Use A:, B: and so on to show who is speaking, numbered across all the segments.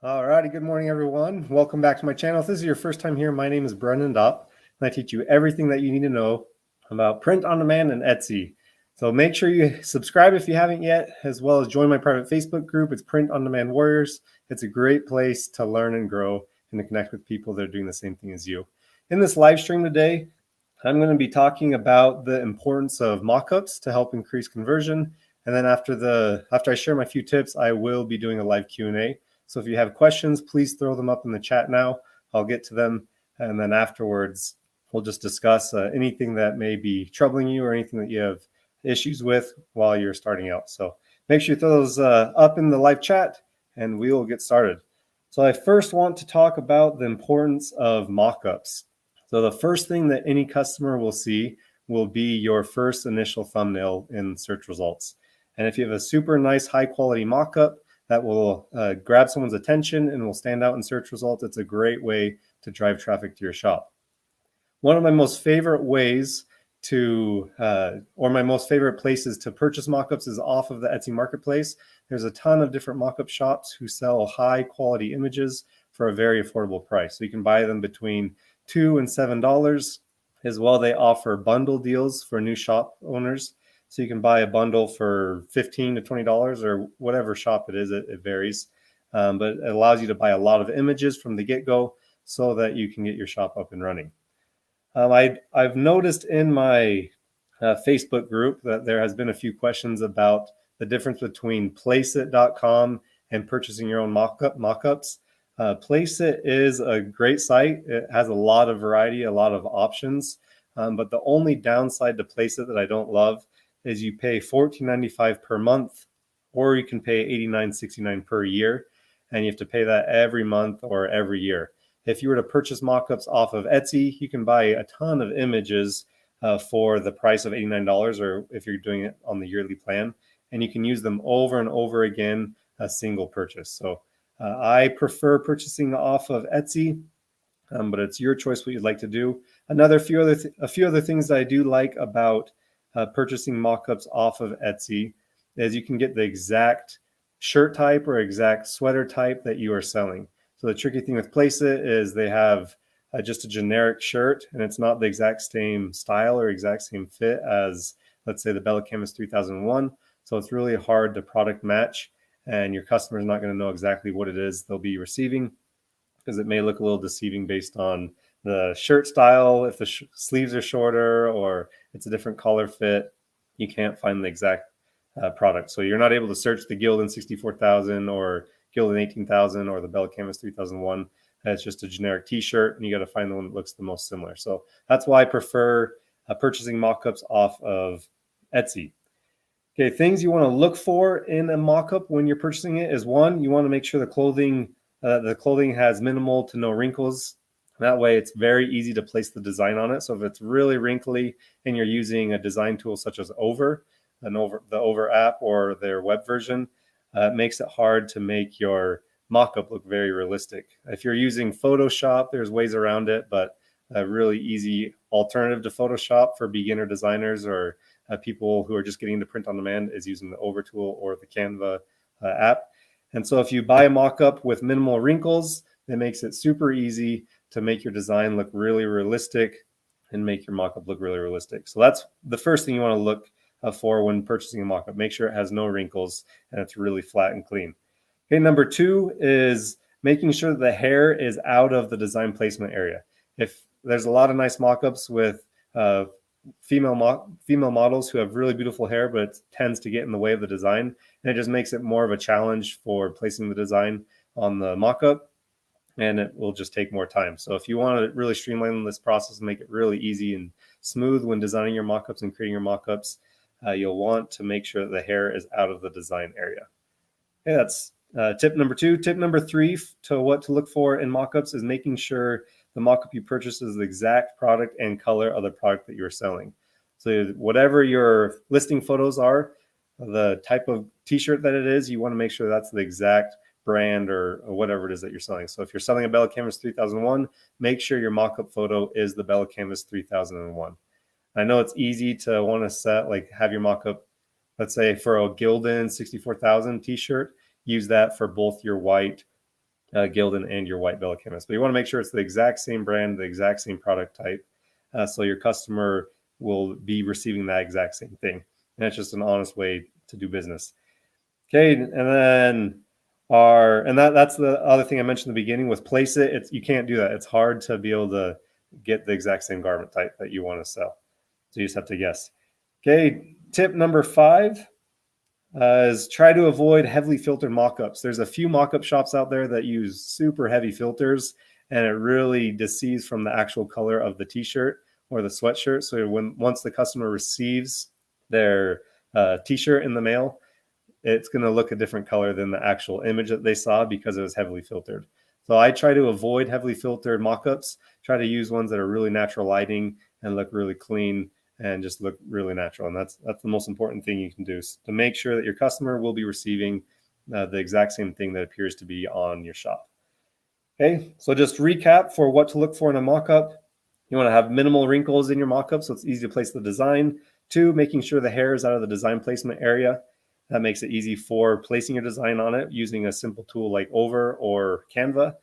A: Alrighty, good morning everyone. Welcome back to my channel. If this is your first time here, my name is Brendan Dopp, and I teach you everything that you need to know about print on demand and Etsy. So make sure you subscribe if you haven't yet, as well as join my private Facebook group. It's Print on Demand Warriors. It's a great place to learn and grow and to connect with people that are doing the same thing as you. In this live stream today, I'm going to be talking about the importance of mockups to help increase conversion. And then after I share my few tips, I will be doing a live Q&A. So if you have questions, please throw them up in the chat now. I'll get to them. And then afterwards, we'll just discuss anything that may be troubling you or anything that you have issues with while you're starting out. So make sure you throw those up in the live chat and we will get started. So I first want to talk about the importance of mockups. So the first thing that any customer will see will be your first initial thumbnail in search results. And if you have a super nice high quality mockup, that will grab someone's attention and will stand out in search results. It's a great way to drive traffic to your shop. One of my most favorite ways to, or my most favorite places to purchase mockups is off of the Etsy marketplace. There's a ton of different mockup shops who sell high quality images for a very affordable price. So you can buy them between $2 and $7. As well, they offer bundle deals for new shop owners. So you can buy a bundle for $15 to $20 or whatever shop it is, it varies. But it allows you to buy a lot of images from the get-go so that you can get your shop up and running. I've noticed in my Facebook group that there has been a few questions about the difference between placeit.com and purchasing your own mockups. Placeit is a great site. It has a lot of variety, a lot of options. But the only downside to Placeit that I don't love is you pay $14.95 per month, or you can pay $89.69 per year, and you have to pay that every month or every year. If you were to purchase mockups off of Etsy, you can buy a ton of images for the price of $89, or if you're doing it on the yearly plan, and you can use them over and over again, a single purchase. So I prefer purchasing off of Etsy, but it's your choice what you'd like to do. A few other things that I do like about purchasing mockups off of Etsy is you can get the exact shirt type or exact sweater type that you are selling. So the tricky thing with Placeit is they have just a generic shirt, and it's not the exact same style or exact same fit as, let's say, the Bella Canvas 3001. So it's really hard to product match, and your customer is not going to know exactly what it is they'll be receiving, because it may look a little deceiving based on the shirt style. If the sleeves are shorter or it's a different color fit, you can't find the exact product. So you're not able to search the Gildan 64,000 or Gildan 18,000 or the Bella Canvas 3001. It's just a generic t-shirt, and you got to find the one that looks the most similar. So that's why I prefer purchasing mockups off of Etsy. Okay, things you want to look for in a mockup when you're purchasing it is, one, you want to make sure the clothing has minimal to no wrinkles. That way it's very easy to place the design on it. So if it's really wrinkly and you're using a design tool such as the Over app or their web version, it makes it hard to make your mockup look very realistic. If you're using Photoshop, there's ways around it, but a really easy alternative to Photoshop for beginner designers or people who are just getting into print on demand is using the Over tool or the Canva app. And so if you buy a mockup with minimal wrinkles, it makes it super easy to make your design look really realistic and make your mockup look really realistic. So that's the first thing you want to look for when purchasing a mockup. Make sure it has no wrinkles and it's really flat and clean. Okay, number two is making sure that the hair is out of the design placement area. If there's a lot of nice mockups with female models who have really beautiful hair, but it tends to get in the way of the design, and it just makes it more of a challenge for placing the design on the mockup, and it will just take more time. So if you want to really streamline this process and make it really easy and smooth when designing your mockups and creating your mockups, you'll want to make sure that the hair is out of the design area. Okay, that's tip number two. Tip number three to what to look for in mockups is making sure the mockup you purchase is the exact product and color of the product that you're selling. So whatever your listing photos are, the type of t-shirt that it is, you want to make sure that's the exact brand or whatever it is that you're selling. So if you're selling a Bella Canvas 3001, make sure your mockup photo is the Bella Canvas 3001. I know it's easy to want to have your mockup, let's say for a Gildan 64,000 t-shirt, use that for both your white Gildan and your white Villa canvas. But you want to make sure it's the exact same brand, the exact same product type, so your customer will be receiving that exact same thing. And it's just an honest way to do business. Okay, and then that's the other thing I mentioned in the beginning with place it. You can't do that. It's hard to be able to get the exact same garment type that you want to sell. So you just have to guess. Okay, tip number 5 is try to avoid heavily filtered mockups. There's a few mockup shops out there that use super heavy filters, and it really deceives from the actual color of the t-shirt or the sweatshirt. So once the customer receives their t-shirt in the mail, it's going to look a different color than the actual image that they saw because it was heavily filtered. So I try to avoid heavily filtered mockups, try to use ones that are really natural lighting and look really clean and just look really natural. And that's the most important thing you can do, to make sure that your customer will be receiving the exact same thing that appears to be on your shop. Okay, so just recap for what to look for in a mockup. You want to have minimal wrinkles in your mockup so it's easy to place the design. 2, making sure the hair is out of the design placement area. That makes it easy for placing your design on it using a simple tool like Over or Canva.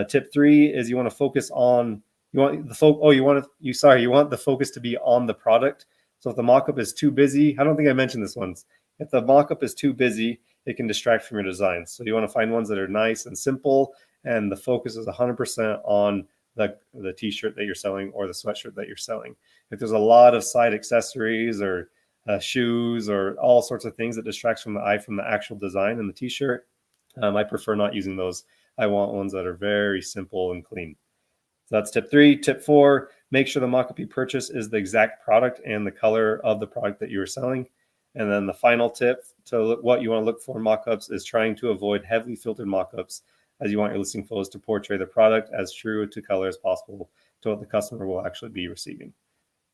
A: Tip 3 is you want to focus on you want the focus to be on the product. So if the mockup is too busy, I don't think I mentioned this once. If the mockup is too busy, it can distract from your design. So you want to find ones that are nice and simple, and the focus is 100% on the t-shirt that you're selling or the sweatshirt that you're selling. If there's a lot of side accessories or shoes or all sorts of things that distracts from the eye from the actual design in the t-shirt, I prefer not using those. I want ones that are very simple and clean. So that's tip 3. Tip 4, make sure the mockup you purchase is the exact product and the color of the product that you are selling. And then the final tip to what you want to look for in mockups is trying to avoid heavily filtered mockups, as you want your listing photos to portray the product as true to color as possible to what the customer will actually be receiving.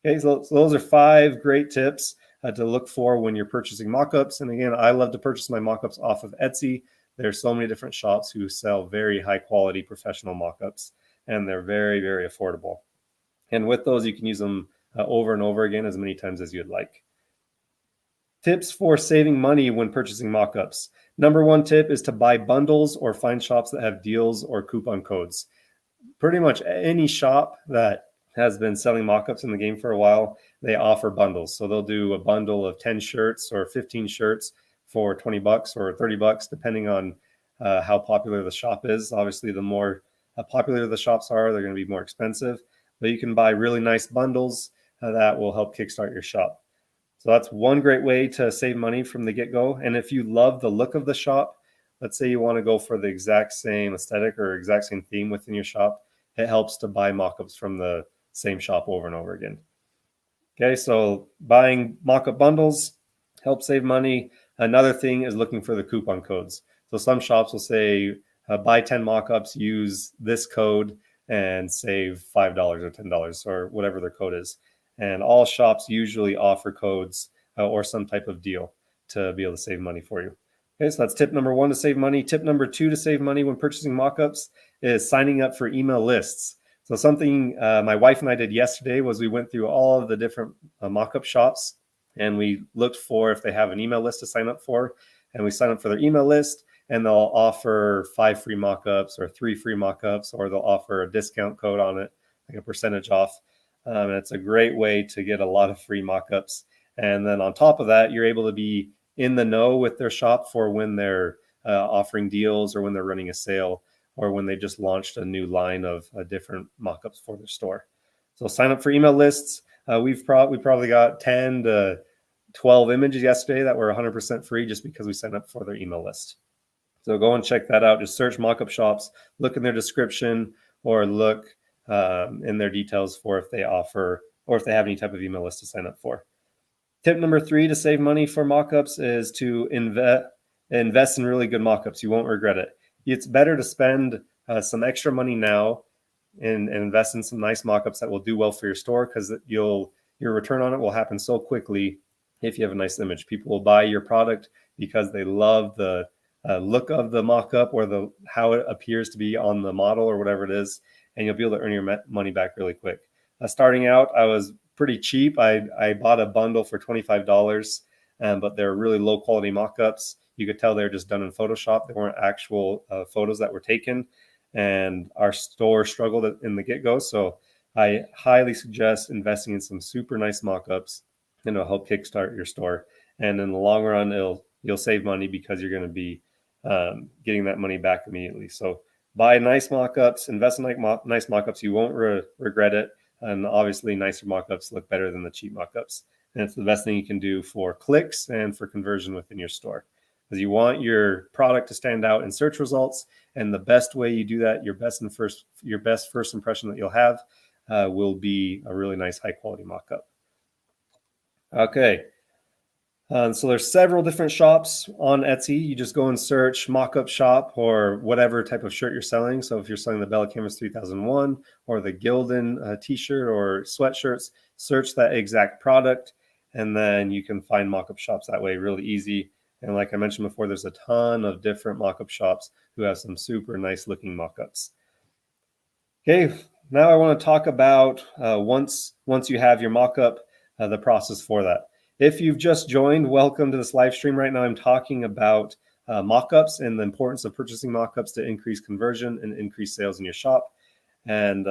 A: Okay, so those are 5 great tips to look for when you're purchasing mockups. And again, I love to purchase my mockups off of Etsy. There's so many different shops who sell very high quality professional mockups, and they're very, very affordable. And with those, you can use them over and over again as many times as you'd like. Tips for saving money when purchasing mockups. Number 1 tip is to buy bundles or find shops that have deals or coupon codes. Pretty much any shop that has been selling mockups in the game for a while, they offer bundles. So they'll do a bundle of 10 shirts or 15 shirts for $20 or $30, depending on how popular the shop is. Obviously, the more popular the shops are, they're going to be more expensive. But you can buy really nice bundles that will help kickstart your shop. So that's one great way to save money from the get-go. And if you love the look of the shop, let's say you want to go for the exact same aesthetic or exact same theme within your shop, it helps to buy mockups from the same shop over and over again. Okay, so buying mockup bundles helps save money. Another thing is looking for the coupon codes. So some shops will say, buy 10 mockups, use this code, and save $5 or $10 or whatever their code is. And all shops usually offer codes or some type of deal to be able to save money for you. Okay, so that's tip number 1 to save money. Tip number 2 to save money when purchasing mockups is signing up for email lists. So something my wife and I did yesterday was we went through all of the different mockup shops, and we looked for if they have an email list to sign up for, and we sign up for their email list, and they'll offer 5 free mockups or 3 free mockups, or they'll offer a discount code on it, like a percentage off. And it's a great way to get a lot of free mockups. And then on top of that, you're able to be in the know with their shop for when they're offering deals or when they're running a sale or when they just launched a new line of different mockups for their store. So sign up for email lists. We probably got 10 to 12 images yesterday that were 100% free just because we signed up for their email list. So go and check that out. Just search mockup shops, look in their description, or look in their details for if they offer or if they have any type of email list to sign up for. Tip number 3 to save money for mockups is to invest in really good mockups. You won't regret it. It's better to spend some extra money now and invest in some nice mockups that will do well for your store, because your return on it will happen so quickly if you have a nice image. People will buy your product because they love the look of the mockup or how it appears to be on the model or whatever it is, and you'll be able to earn your money back really quick. Starting out, I was pretty cheap. I bought a bundle for $25, but they're really low quality mockups. you could tell they're just done in Photoshop. They weren't actual photos that were taken, and our store struggled in the get-go. So I highly suggest investing in some super nice mock-ups, and it'll help kickstart your store. And in the long run, you'll save money because you're going to be getting that money back immediately. So buy nice mock-ups, invest in nice mock-ups. You won't regret it. And obviously, nicer mock-ups look better than the cheap mock-ups. And it's the best thing you can do for clicks and for conversion within your store, because you want your product to stand out in search results. And the best way you do that, your best first impression that you'll have will be a really nice high quality mock-up. Okay. So there's several different shops on Etsy. You just go and search Mockup Shop or whatever type of shirt you're selling. So if you're selling the Bella Canvas 3001 or the Gildan t-shirt or sweatshirts, search that exact product, and then you can find Mockup shops that way really easy. And like I mentioned before, there's a ton of different Mockup shops who have some super nice looking mockups. Okay, now I want to talk about once you have your mockup, the process for that. If you've just joined, welcome to this live stream. Right now I'm talking about mockups and the importance of purchasing mockups to increase conversion and increase sales in your shop. And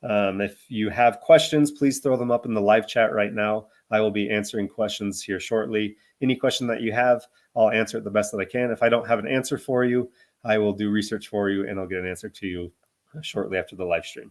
A: if you have questions, please throw them up in the live chat right now. I will be answering questions here shortly. Any question that you have, I'll answer it the best that I can. If I don't have an answer for you, I will do research for you and I'll get an answer to you shortly after the live stream.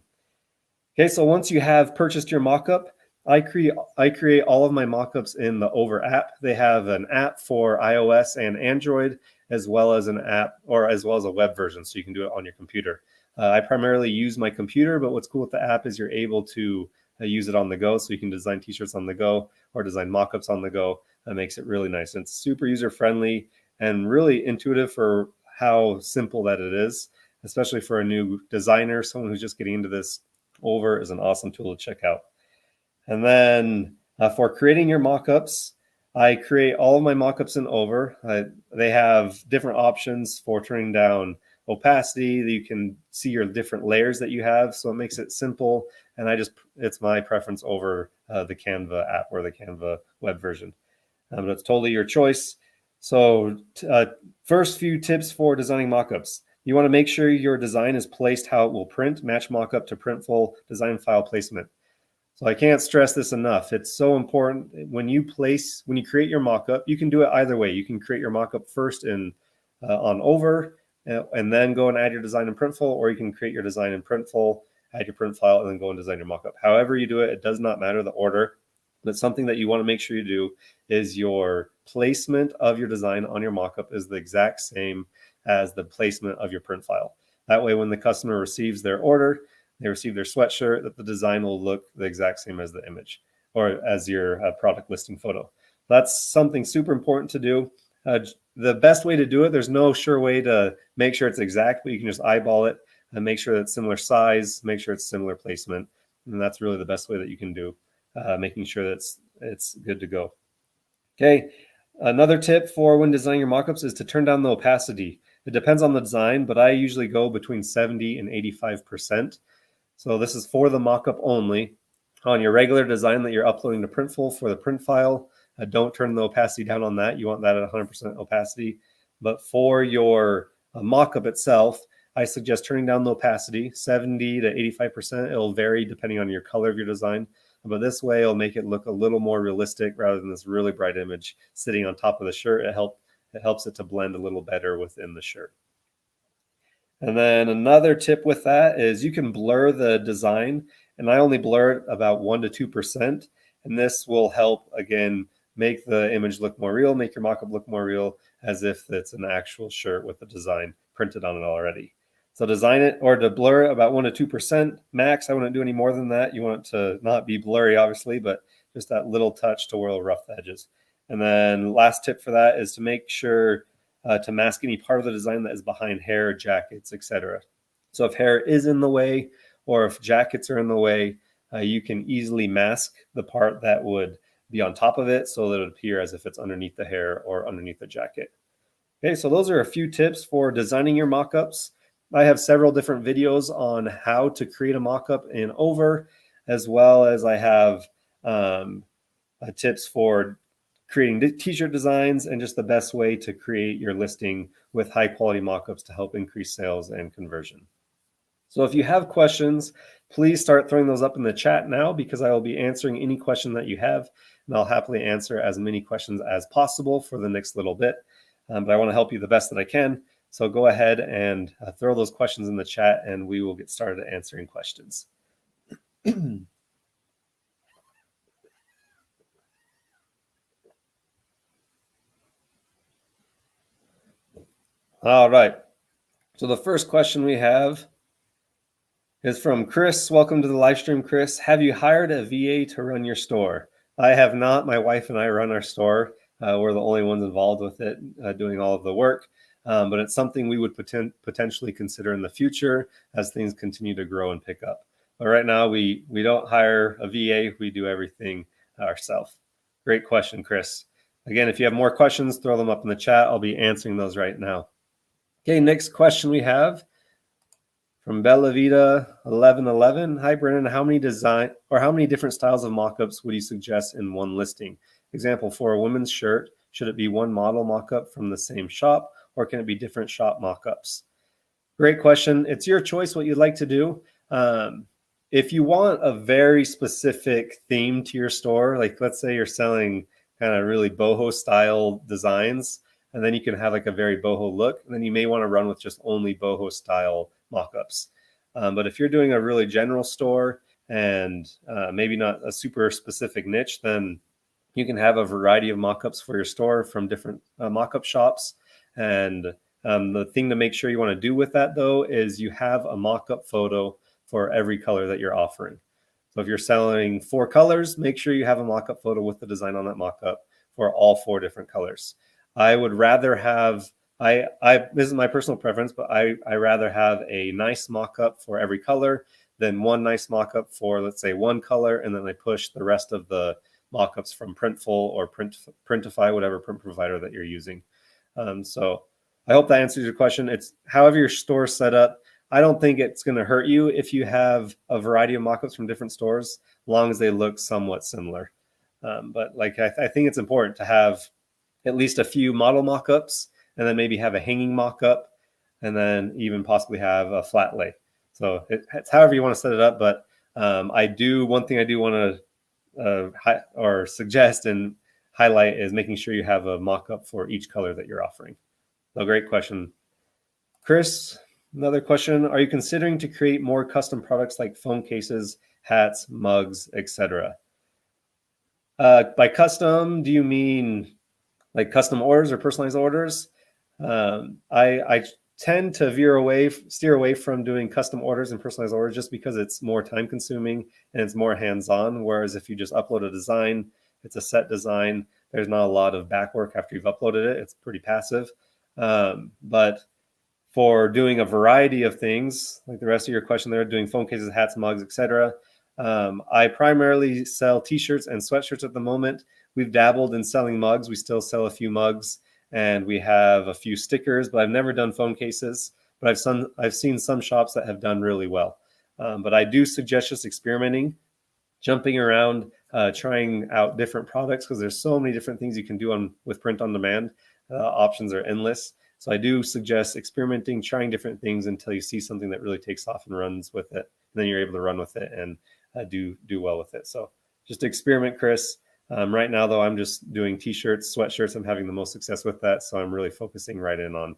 A: Okay, so once you have purchased your mockup, I create all of my mockups in the Over app. They have an app for iOS and Android, as well as an app as well as a web version, so you can do it on your computer. I primarily use my computer, but what's cool with the app is you're able to use it on the go, so you can design t-shirts on the go or design mockups on the go. That makes it really nice. And it's super user-friendly and really intuitive for how simple that it is, especially for a new designer, someone who's just getting into this. Over is an awesome tool to check out. And then for creating your mockups, I create all of my mockups in Over. They have different options for turning down opacity. You can see your different layers that you have, so it makes it simple. And it's my preference over the Canva app or the Canva web version. But it's totally your choice. So first few tips for designing mockups. You want to make sure your design is placed how it will print. Match mockup to Printful design file placement. So I can't stress this enough. It's so important when you create your mockup. You can do it either way. You can create your mockup first on Over, and then go and add your design in Printful, or you can create your design in Printful, add your print file, and then go and design your mockup. However you do it, it does not matter the order. But something that you want to make sure you do is your placement of your design on your mockup is the exact same as the placement of your print file. That way, when the customer receives their order, they receive their sweatshirt, that the design will look the exact same as the image or as your product listing photo. That's something super important to do. The best way to do it, there's no sure way to make sure it's exact, but you can just eyeball it and make sure that it's similar size, make sure it's similar placement. And that's really the best way that you can do, making sure that it's good to go. Okay, another tip for when designing your mockups is to turn down the opacity. It depends on the design, but I usually go between 70 and 85%. So this is for the mockup only. On your regular design that you're uploading to Printful for the print file, don't turn the opacity down on that. You want that at 100% opacity. But for your mockup itself, I suggest turning down the opacity, 70 to 85%. It'll vary depending on your color of your design. But this way, it'll make it look a little more realistic rather than this really bright image sitting on top of the shirt. It helps it to blend a little better within the shirt. And then another tip with that is you can blur the design, and I only blur it about 1 to 2%. And this will help, again, make the image look more real, make your mockup look more real, as if it's an actual shirt with the design printed on it already. So design it or to blur about 1 to 2% max. I wouldn't do any more than that. You want it to not be blurry, obviously, but just that little touch to whirl rough edges. And then last tip for that is to make sure to mask any part of the design that is behind hair, jackets, etc. So if hair is in the way or if jackets are in the way, you can easily mask the part that would be on top of it so that it would appear as if it's underneath the hair or underneath the jacket. Okay, so those are a few tips for designing your mockups. I have several different videos on how to create a mockup in Over, as well as I have tips for creating t-shirt designs, and just the best way to create your listing with high quality mockups to help increase sales and conversion. So if you have questions, please start throwing those up in the chat now, because I will be answering any question that you have, and I'll happily answer as many questions as possible for the next little bit. But I want to help you the best that I can. So go ahead and throw those questions in the chat, and we will get started answering questions. All right. So the first question we have is from Chris. Welcome to the live stream, Chris. Have you hired a VA to run your store? I have not. My wife and I run our store. We're the only ones involved with it, doing all of the work. But it's something we would potentially consider in the future as things continue to grow and pick up. But right now, we don't hire a VA. We do everything ourselves. Great question, Chris. Again, if you have more questions, throw them up in the chat. I'll be answering those right now. Okay, next question we have from Bellavita 1111. Hi, Brennan. How many different styles of mockups would you suggest in one listing? Example, for a women's shirt, should it be one model mockup from the same shop, or can it be different shop mockups? Great question. It's your choice what you'd like to do. If you want a very specific theme to your store, like let's say you're selling kind of really boho style designs, and then you can have like a very boho look, and then you may want to run with just only boho style mockups. But if you're doing a really general store and maybe not a super specific niche, then you can have a variety of mockups for your store from different mockup shops. And the thing to make sure you want to do with that, though, is you have a mockup photo for every color that you're offering. So if you're selling 4 colors, make sure you have a mockup photo with the design on that mockup for all 4 different colors. I would rather have, this is my personal preference, but I rather have a nice mockup for every color than one nice mockup for, let's say, one color, and then I push the rest of the mockups from Printful or Printify, whatever print provider that you're using. So I hope that answers your question. It's however your store is set up. I don't think it's going to hurt you if you have a variety of mockups from different stores, as long as they look somewhat similar. But like I think it's important to have at least a few model mockups, and then maybe have a hanging mockup, and then even possibly have a flat lay. So it's however you want to set it up. But one thing I do want to suggest and highlight is making sure you have a mockup for each color that you're offering. So great question. Chris, another question. Are you considering to create more custom products like phone cases, hats, mugs, etc.? By custom, do you mean like custom orders or personalized orders? I tend to steer away from doing custom orders and personalized orders just because it's more time consuming and it's more hands-on. Whereas if you just upload a design, it's a set design. There's not a lot of back work after you've uploaded it. It's pretty passive. But for doing a variety of things, like the rest of your question there, doing phone cases, hats, mugs, etc. I primarily sell t-shirts and sweatshirts at the moment. We've dabbled in selling mugs. We still sell a few mugs, and we have a few stickers, but I've never done phone cases. But I've seen some shops that have done really well. But I do suggest just experimenting, jumping around, trying out different products, because there's so many different things you can do with print on demand. Options are endless. So I do suggest experimenting, trying different things until you see something that really takes off and runs with it. And then you're able to run with it and do well with it. So just experiment, Chris. Right now, though, I'm just doing t-shirts, sweatshirts. I'm having the most success with that. So I'm really focusing right in on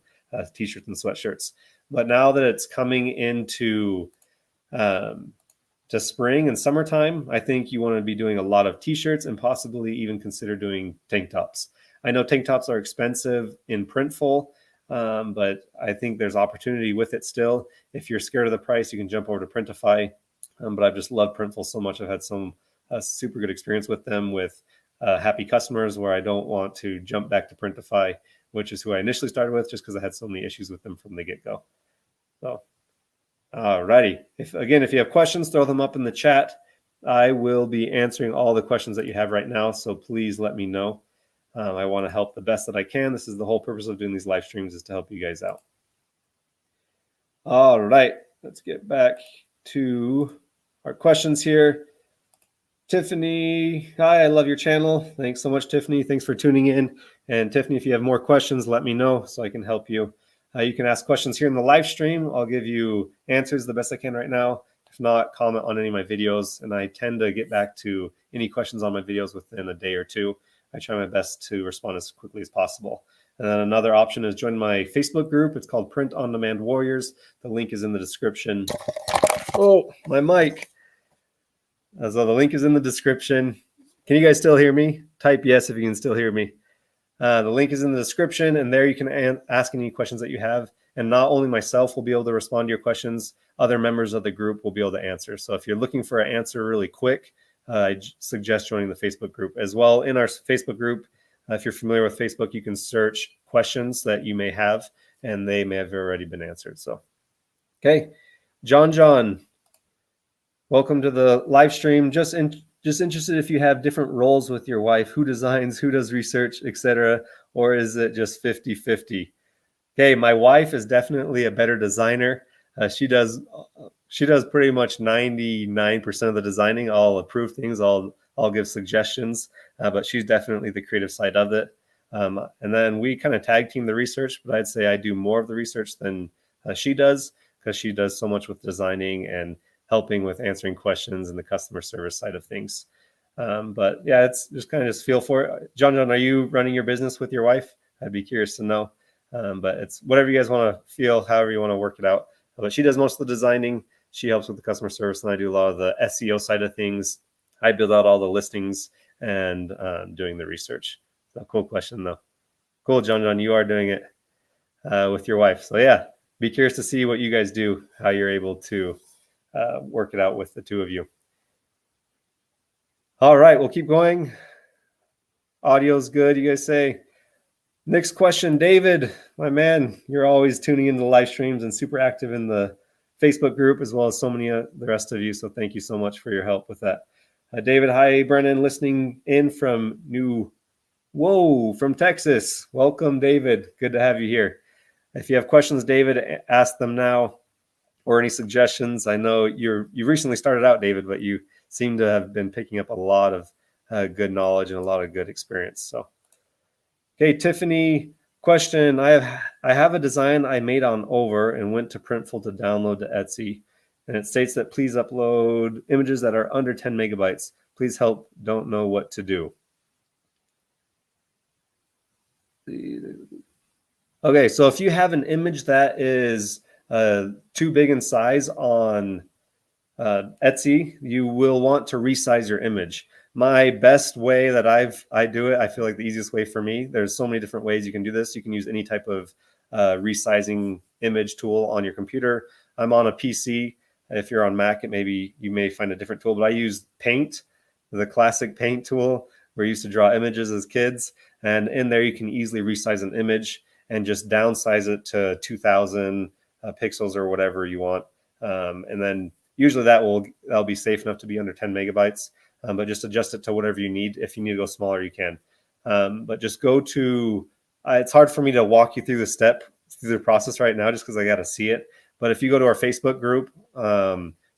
A: t-shirts and sweatshirts. But now that it's coming into to spring and summertime, I think you want to be doing a lot of t-shirts and possibly even consider doing tank tops. I know tank tops are expensive in Printful, but I think there's opportunity with it still. If you're scared of the price, you can jump over to Printify. But I've just loved Printful so much. I've had some super good experience with them, with happy customers, where I don't want to jump back to Printify, which is who I initially started with, just because I had so many issues with them from the get-go. So, alrighty. If you have questions, throw them up in the chat. I will be answering all the questions that you have right now, so please let me know. I want to help the best that I can. This is the whole purpose of doing these live streams, is to help you guys out. All right, let's get back to our questions here. Tiffany, hi, I love your channel. Thanks so much, Tiffany. Thanks for tuning in. And Tiffany, if you have more questions, let me know so I can help you. You can ask questions here in the live stream. I'll give you answers the best I can right now. If not, comment on any of my videos. And I tend to get back to any questions on my videos within a day or two. I try my best to respond as quickly as possible. And then another option is join my Facebook group. It's called Print on Demand Warriors. The link is in the description. Oh, my mic. So the link is in the description. Can you guys still hear me? Type yes if you can still hear me. The link is in the description, and there you can ask any questions that you have. And not only myself will be able to respond to your questions, other members of the group will be able to answer. So if you're looking for an answer really quick, I suggest joining the Facebook group. As well, in our Facebook group, if you're familiar with Facebook, you can search questions that you may have, and they may have already been answered. So, okay, John. Welcome to the live stream. Just interested if you have different roles with your wife, who designs, who does research, etc., or is it just 50-50? Okay, my wife is definitely a better designer. She does pretty much 99% of the designing. I'll approve things, I'll give suggestions, but she's definitely the creative side of it. And then we kind of tag team the research, but I'd say I do more of the research than she does, because she does so much with designing and helping with answering questions and the customer service side of things. But yeah, it's just kind of just feel for it. John, are you running your business with your wife? I'd be curious to know. But it's whatever you guys want to feel, however you want to work it out. But she does most of the designing. She helps with the customer service, and I do a lot of the SEO side of things. I build out all the listings and doing the research. So cool question though. Cool, John, you are doing it with your wife. So yeah, be curious to see what you guys do, how you're able to work it out with the two of you. All right, we'll keep going. Audio's good, you guys say. Next question, David, my man, you're always tuning into the live streams and super active in the Facebook group, as well as so many of the rest of you. So thank you so much for your help with that. David, hi, Brennan, listening in from from Texas. Welcome, David. Good to have you here. If you have questions, David, ask them now. Or any suggestions. I know you recently started out, David, but you seem to have been picking up a lot of good knowledge and a lot of good experience. So, okay, Tiffany, question. I have a design I made on Over and went to Printful to download to Etsy, and it states that please upload images that are under 10 megabytes. Please help. Don't know what to do. Okay, so if you have an image that is too big in size on Etsy, you will want to resize your image. My best way that I do it, I feel like the easiest way for me, there's so many different ways you can do this. You can use any type of resizing image tool on your computer. I'm on a PC. If you're on Mac, you may find a different tool, but I use Paint, the classic Paint tool. We used to draw images as kids, and in there you can easily resize an image and just downsize it to 2000 pixels or whatever you want. And then usually that'll be safe enough to be under 10 megabytes, but just adjust it to whatever you need. If you need to go smaller, you can. But just go to, it's hard for me to walk you through the process right now, just because I got to see it. But if you go to our Facebook group,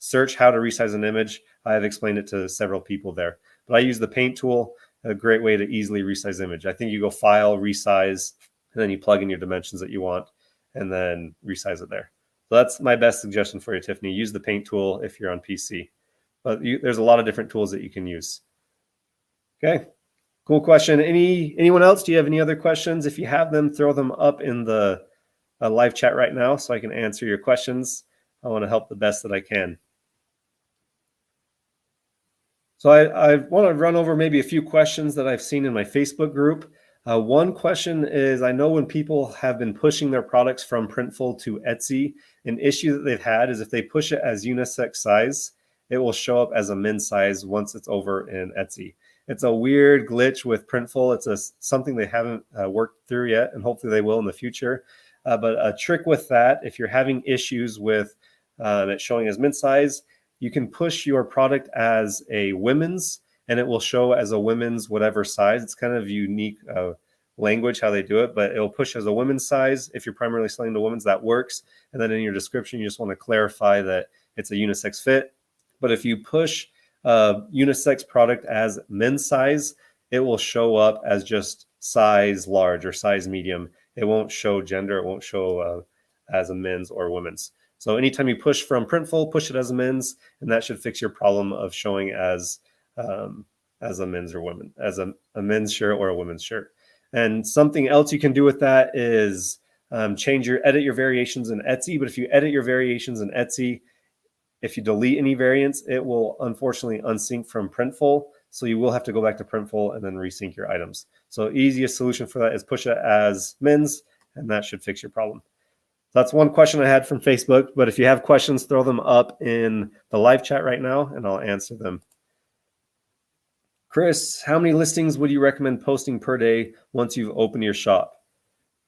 A: search how to resize an image. I have explained it to several people there. But I use the Paint tool, a great way to easily resize image. I think you go File, Resize, and then you plug in your dimensions that you want, and then resize it there. So that's my best suggestion for you, Tiffany. Use the Paint tool if you're on PC. But there's a lot of different tools that you can use. Okay, cool question. Anyone else? Do you have any other questions? If you have them, throw them up in the live chat right now so I can answer your questions. I want to help the best that I can. So I want to run over maybe a few questions that I've seen in my Facebook group. One question is, I know when people have been pushing their products from Printful to Etsy, an issue that they've had is if they push it as unisex size, it will show up as a men's size once it's over in Etsy. It's a weird glitch with Printful. It's something they haven't worked through yet, and hopefully they will in the future. But a trick with that, if you're having issues with it showing as men's size, you can push your product as a women's, and it will show as a women's whatever size. It's kind of unique language how they do it, but it'll push as a women's size. If you're primarily selling to women's, that works. And then in your description, you just want to clarify that it's a unisex fit. But if you push a unisex product as men's size, it will show up as just size large or size medium. It won't show gender. It won't show as a men's or women's. So anytime you push from Printful, push it as a men's, and that should fix your problem of showing as a men's or women, as a men's shirt or a women's shirt. And something else you can do with that is edit your variations in Etsy. But if you edit your variations in Etsy, if you delete any variants, it will unfortunately unsync from Printful. So you will have to go back to Printful and then resync your items. So easiest solution for that is push it as men's, and that should fix your problem. That's one question I had from Facebook, but if you have questions, throw them up in the live chat right now and I'll answer them. Chris, how many listings would you recommend posting per day once you've opened your shop?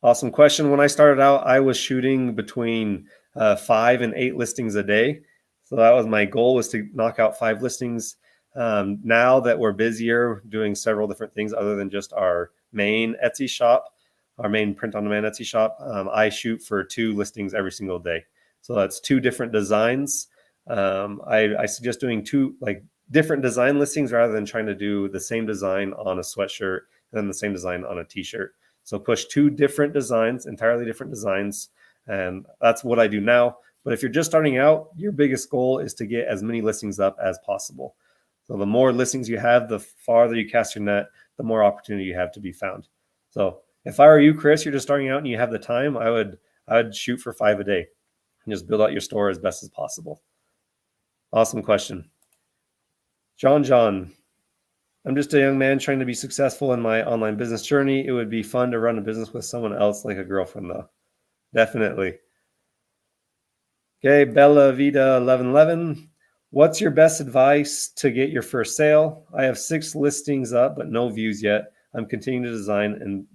A: Awesome question. When I started out, I was shooting between 5 and 8 listings a day. So that was my goal, was to knock out 5 listings. Now that we're busier doing several different things other than just our main Etsy shop, our main print-on-demand Etsy shop, I shoot for 2 listings every single day. So that's 2 different designs. I suggest doing 2 different design listings rather than trying to do the same design on a sweatshirt and then the same design on a t-shirt. So push 2 different designs, entirely different designs, and that's what I do now. But if you're just starting out, your biggest goal is to get as many listings up as possible. So the more listings you have, the farther you cast your net, the more opportunity you have to be found. So if I were you, Chris, you're just starting out and you have the time, I would shoot for 5 a day and just build out your store as best as possible. Awesome question. John, I'm just a young man trying to be successful in my online business journey. It would be fun to run a business with someone else, like a girlfriend, though. Definitely. Okay, Bella Vida 1111. What's your best advice to get your first sale? I have 6 listings up, but no views yet. I'm continuing to design and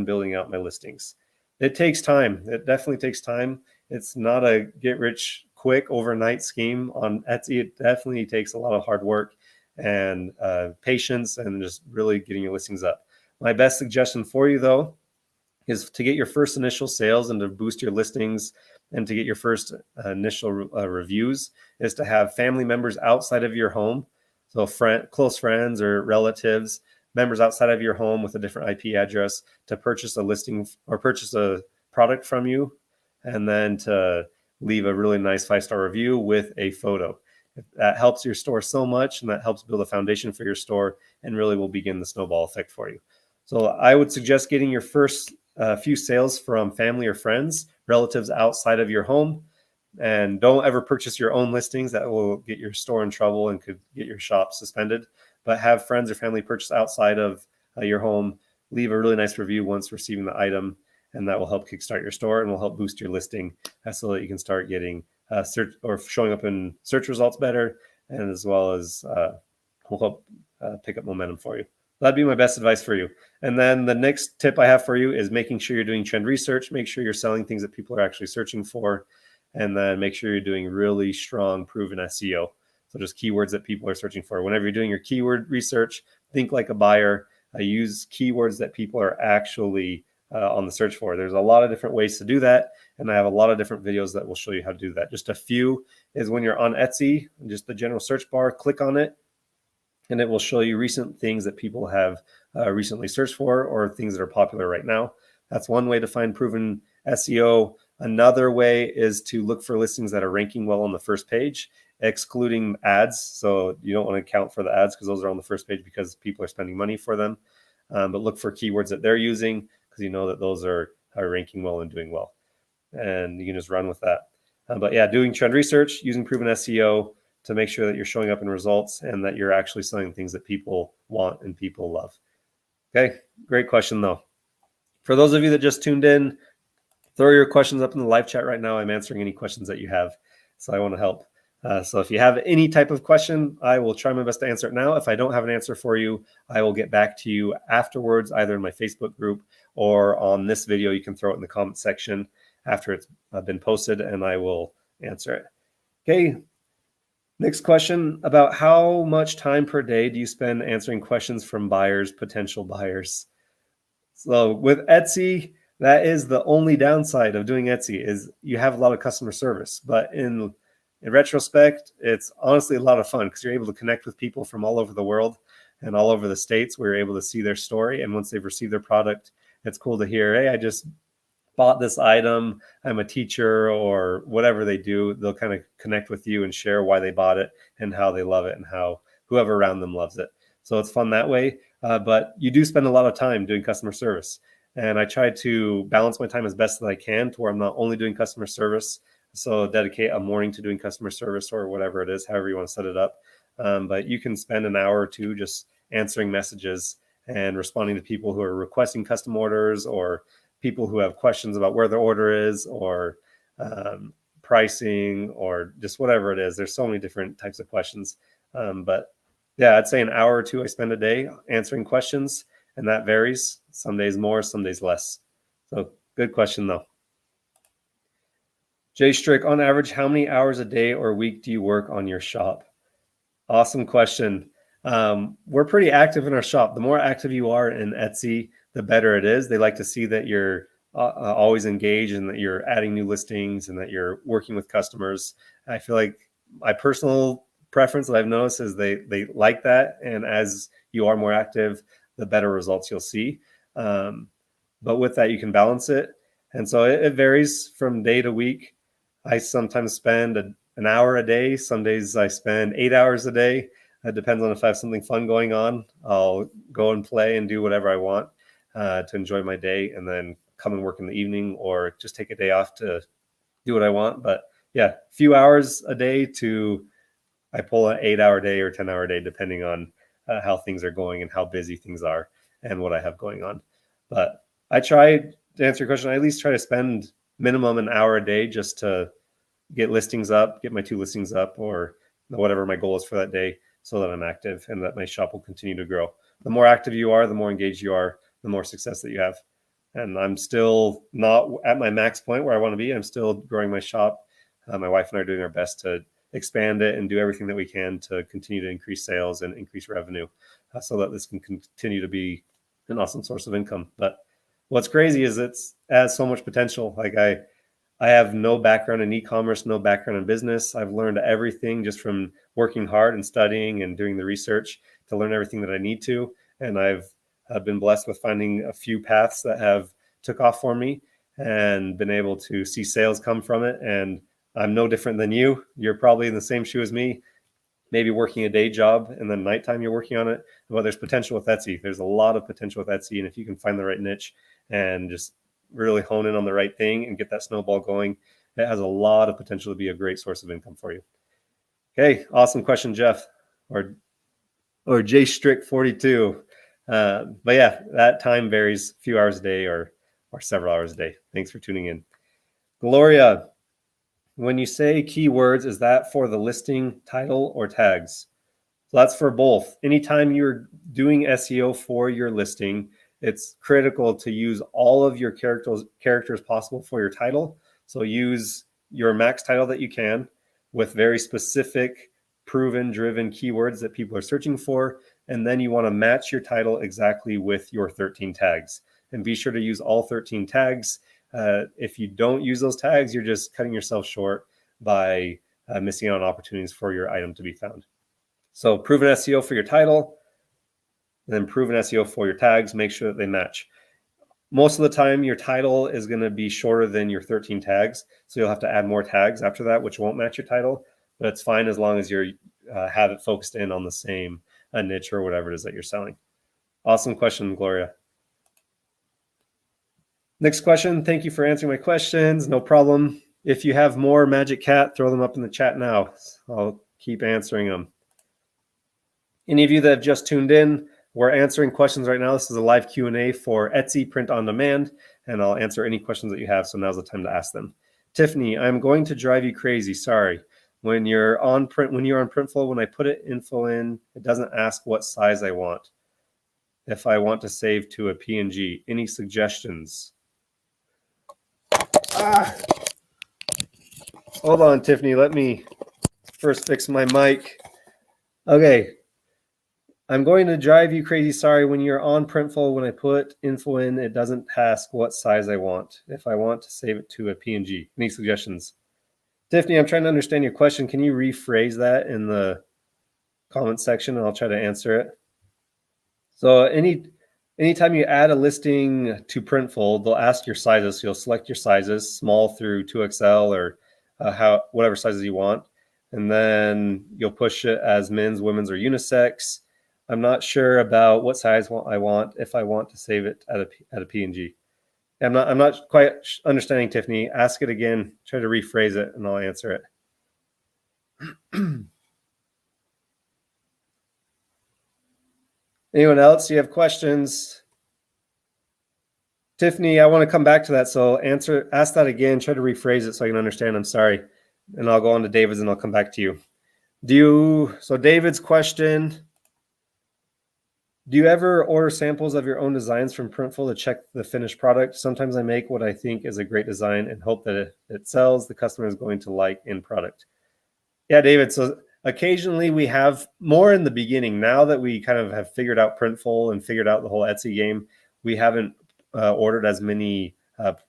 A: building out my listings. It takes time. It definitely takes time. It's not a get rich quick overnight scheme on Etsy. It definitely takes a lot of hard work and patience and just really getting your listings up. My best suggestion for you, though, is to get your first initial sales and to boost your listings and to get your first initial reviews is to have family members outside of your home. So close friends or relatives, members outside of your home with a different IP address to purchase a listing or purchase a product from you, and then to leave a really nice 5-star review with a photo. That helps your store so much, and that helps build a foundation for your store and really will begin the snowball effect for you. So I would suggest getting your first few sales from family or friends, relatives outside of your home, and don't ever purchase your own listings. That will get your store in trouble and could get your shop suspended. But have friends or family purchase outside of your home. Leave a really nice review once receiving the item, and that will help kickstart your store and will help boost your listing so that you can start getting search or showing up in search results better, and as well as will help pick up momentum for you. That'd be my best advice for you. And then the next tip I have for you is making sure you're doing trend research. Make sure you're selling things that people are actually searching for, and then make sure you're doing really strong, proven SEO. So just keywords that people are searching for. Whenever you're doing your keyword research, think like a buyer. Use keywords that people are actually on the search for. There's a lot of different ways to do that, and I have a lot of different videos that will show you how to do that. Just a few is when you're on Etsy, just the general search bar, click on it, and it will show you recent things that people have recently searched for or things that are popular right now. That's one way to find proven SEO. Another way is to look for listings that are ranking well on the first page, excluding ads. So you don't want to account for the ads because those are on the first page because people are spending money for them. But look for keywords that they're using because you know that those are ranking well and doing well. And you can just run with that. But yeah, doing trend research, using proven SEO to make sure that you're showing up in results and that you're actually selling things that people want and people love. Okay, great question though. For those of you that just tuned in, throw your questions up in the live chat right now. I'm answering any questions that you have, so I want to help. So if you have any type of question, I will try my best to answer it now. If I don't have an answer for you, I will get back to you afterwards, either in my Facebook group or on this video. You can throw it in the comment section after it's been posted, and I will answer it. Okay. Next question about how much time per day do you spend answering questions from buyers, potential buyers? So with Etsy, that is the only downside of doing Etsy is you have a lot of customer service. But in in retrospect, it's honestly a lot of fun because you're able to connect with people from all over the world and all over the states where you're able to see their story. And once they've received their product, it's cool to hear, hey, I just bought this item, I'm a teacher, or whatever they do. They'll kind of connect with you and share why they bought it and how they love it and how whoever around them loves it. So it's fun that way. But you do spend a lot of time doing customer service. And I try to balance my time as best as I can to where I'm not only doing customer service, so dedicate a morning to doing customer service or whatever it is, however you want to set it up. But you can spend an hour or two just answering messages and responding to people who are requesting custom orders, or people who have questions about where their order is, or pricing, or just whatever it is. There's so many different types of questions. But yeah, I'd say an hour or two I spend a day answering questions, and that varies. Some days more, some days less. So good question though. Jay Strick, on average, how many hours a day or week do you work on your shop? Awesome question. We're pretty active in our shop. The more active you are in Etsy, the better it is. They like to see that you're always engaged and that you're adding new listings and that you're working with customers. I feel like my personal preference that I've noticed is they like that. And as you are more active, the better results you'll see. But with that, you can balance it. And so it varies from day to week. I sometimes spend an hour a day. Some days I spend 8 hours a day. It depends on if I have something fun going on. I'll go and play and do whatever I want to enjoy my day, and then come and work in the evening, or just take a day off to do what I want. But yeah, a few hours a day to I pull an 8 hour day or 10 hour day, depending on how things are going and how busy things are and what I have going on. But I try to answer your question. I at least try to spend minimum an hour a day just to get listings up, get my 2 listings up, or whatever my goal is for that day, so that I'm active and that my shop will continue to grow. The more active you are, the more engaged you are, the more success that you have. And I'm still not at my max point where I want to be. I'm still growing my shop. My wife and I are doing our best to expand it and do everything that we can to continue to increase sales and increase revenue, so that this can continue to be an awesome source of income. But what's crazy is it has so much potential. Like I have no background in e-commerce, no background in business. I've learned everything just from working hard and studying and doing the research to learn everything that I need to. And I've been blessed with finding a few paths that have took off for me and been able to see sales come from it. And I'm no different than you. You're probably in the same shoe as me, maybe working a day job and then nighttime you're working on it. But there's potential with Etsy. There's a lot of potential with Etsy. And if you can find the right niche and just really hone in on the right thing and get that snowball going, it has a lot of potential to be a great source of income for you. Okay, awesome question, Jeff, or J Strick 42. But yeah, that time varies, a few hours a day or several hours a day. Thanks for tuning in. Gloria, when you say keywords, is that for the listing title or tags? So that's for both. Anytime you're doing SEO for your listing, it's critical to use all of your characters possible for your title. So use your max title that you can with very specific, proven, driven keywords that people are searching for. And then you want to match your title exactly with your 13 tags. And be sure to use all 13 tags. If you don't use those tags, you're just cutting yourself short by missing out on opportunities for your item to be found. So proven SEO for your title, and then proven SEO for your tags. Make sure that they match. Most of the time, your title is going to be shorter than your 13 tags. So you'll have to add more tags after that, which won't match your title. But it's fine as long as you have it focused in on the same niche or whatever it is that you're selling. Awesome question, Gloria. Next question. Thank you for answering my questions. No problem. If you have more Magic Cat, throw them up in the chat now. I'll keep answering them. Any of you that have just tuned in, we're answering questions right now. This is a live Q&A for Etsy Print on Demand, and I'll answer any questions that you have. So now's the time to ask them. Tiffany, I'm going to drive you crazy. Sorry. When you're on Printful, when I put info in, it doesn't ask what size I want. If I want to save to a PNG, any suggestions? Hold on, Tiffany. Let me first fix my mic. Okay. I'm going to drive you crazy. Sorry. When you're on Printful, when I put info in, it doesn't ask what size I want. If I want to save it to a PNG. Any suggestions? Tiffany, I'm trying to understand your question. Can you rephrase that in the comment section and I'll try to answer it? So anytime you add a listing to Printful, they'll ask your sizes. So you'll select your sizes, small through 2XL or whatever sizes you want. And then you'll push it as men's, women's, or unisex. I'm not sure about what size I want if I want to save it at a PNG. I'm not quite understanding, Tiffany. Ask it again. Try to rephrase it, and I'll answer it. Anyone else? You have questions? Tiffany, I want to come back to that. So ask that again. Try to rephrase it so I can understand. I'm sorry. And I'll go on to David's and I'll come back to you. So David's question, do you ever order samples of your own designs from Printful to check the finished product? Sometimes I make what I think is a great design and hope that it sells, the customer is going to like in product. Yeah, David. So occasionally we have more in the beginning. Now that we kind of have figured out Printful and figured out the whole Etsy game, we haven't ordered as many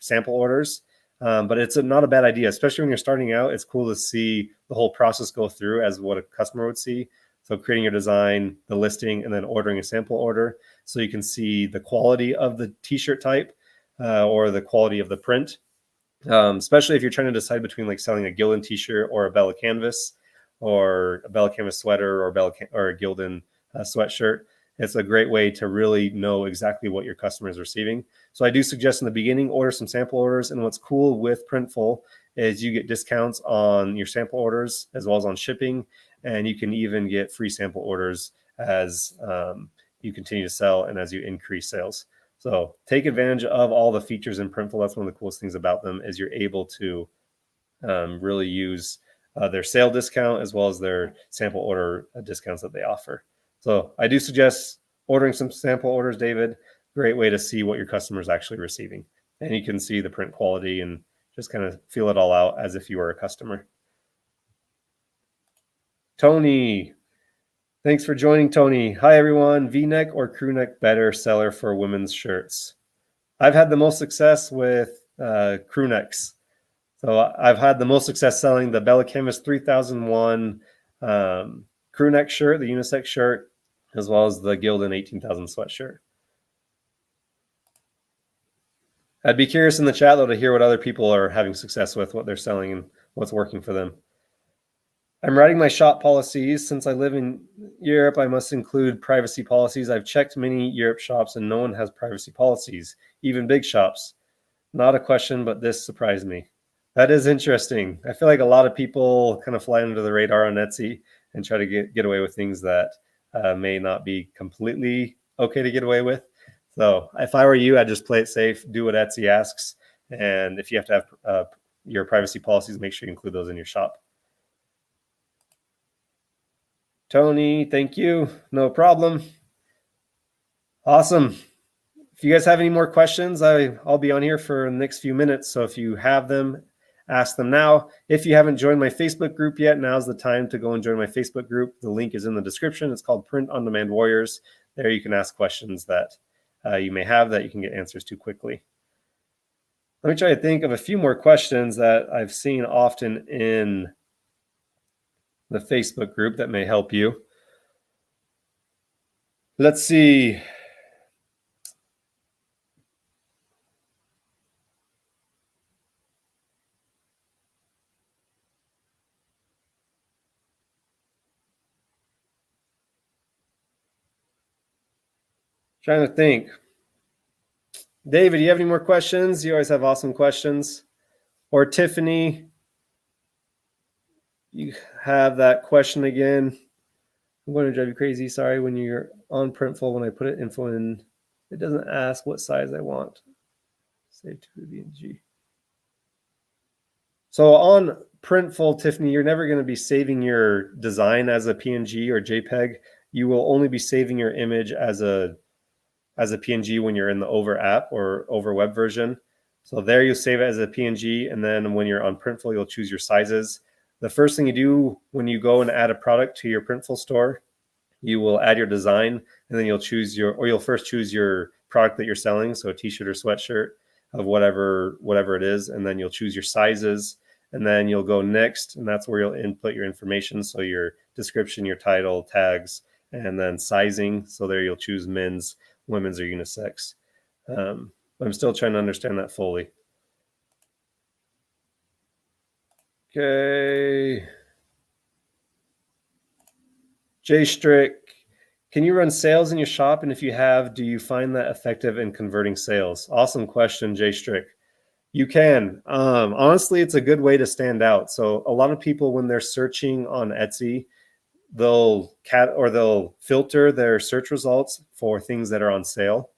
A: sample orders. But it's not a bad idea, especially when you're starting out. It's cool to see the whole process go through as what a customer would see. So creating your design, the listing, and then ordering a sample order so you can see the quality of the t-shirt type or the quality of the print. Especially if you're trying to decide between like selling a Gildan t-shirt or a Bella Canvas or a Bella Canvas sweater or a Gildan sweatshirt. It's a great way to really know exactly what your customer is receiving. So I do suggest in the beginning, order some sample orders. And what's cool with Printful is you get discounts on your sample orders as well as on shipping. And you can even get free sample orders as you continue to sell and as you increase sales. So take advantage of all the features in Printful. That's one of the coolest things about them is you're able to really use their sale discount as well as their sample order discounts that they offer. So I do suggest ordering some sample orders, David. Great way to see what your customer is actually receiving. And you can see the print quality and just kind of feel it all out as if you were a customer. Tony, thanks for joining, Tony. Hi, everyone. V-neck or crew neck better seller for women's shirts? I've had the most success with crew necks. So I've had the most success selling the Bella Canvas 3001 crew neck shirt, the unisex shirt, as well as the Gildan 18,000 sweatshirt. I'd be curious in the chat, though, to hear what other people are having success with, what they're selling, and what's working for them. I'm writing my shop policies. Since I live in Europe, I must include privacy policies. I've checked many Europe shops, and no one has privacy policies, even big shops. Not a question, but this surprised me. That is interesting. I feel like a lot of people kind of fly under the radar on Etsy and try to get away with things that may not be completely okay to get away with. So if I were you, I'd just play it safe, do what Etsy asks. And if you have to have your privacy policies, make sure you include those in your shop. Tony, thank you. No problem. Awesome. If you guys have any more questions, I'll be on here for the next few minutes. So if you have them, ask them now. If you haven't joined my Facebook group yet, now's the time to go and join my Facebook group. The link is in the description. It's called Print on Demand Warriors. There you can ask questions that you may have that you can get answers to quickly. Let me try to think of a few more questions that I've seen often in the Facebook group that may help you. Let's see. Trying to think. David, do you have any more questions? You always have awesome questions. Or Tiffany, you have that question again. I'm going to drive you crazy. Sorry, when you're on Printful, when I put it info in, it doesn't ask what size I want. Save to PNG. So on Printful, Tiffany, you're never going to be saving your design as a PNG or JPEG. You will only be saving your image as a PNG when you're in the Over app or Over web version. So there you'll save it as a PNG, and then when you're on Printful, you'll choose your sizes. The first thing you do when you go and add a product to your Printful store, you will add your design, and then you'll first choose your product that you're selling, so a t-shirt or sweatshirt of whatever it is, and then you'll choose your sizes, and then you'll go next, and that's where you'll input your information. So your description, your title, tags, and then sizing. So there you'll choose men's, women's, or unisex. I'm still trying to understand that fully. Okay. Jay Strick, can you run sales in your shop? And if you have, do you find that effective in converting sales? Awesome question, Jay Strick. You can. Honestly, it's a good way to stand out. So a lot of people, when they're searching on Etsy, they'll filter their search results for things that are on sale.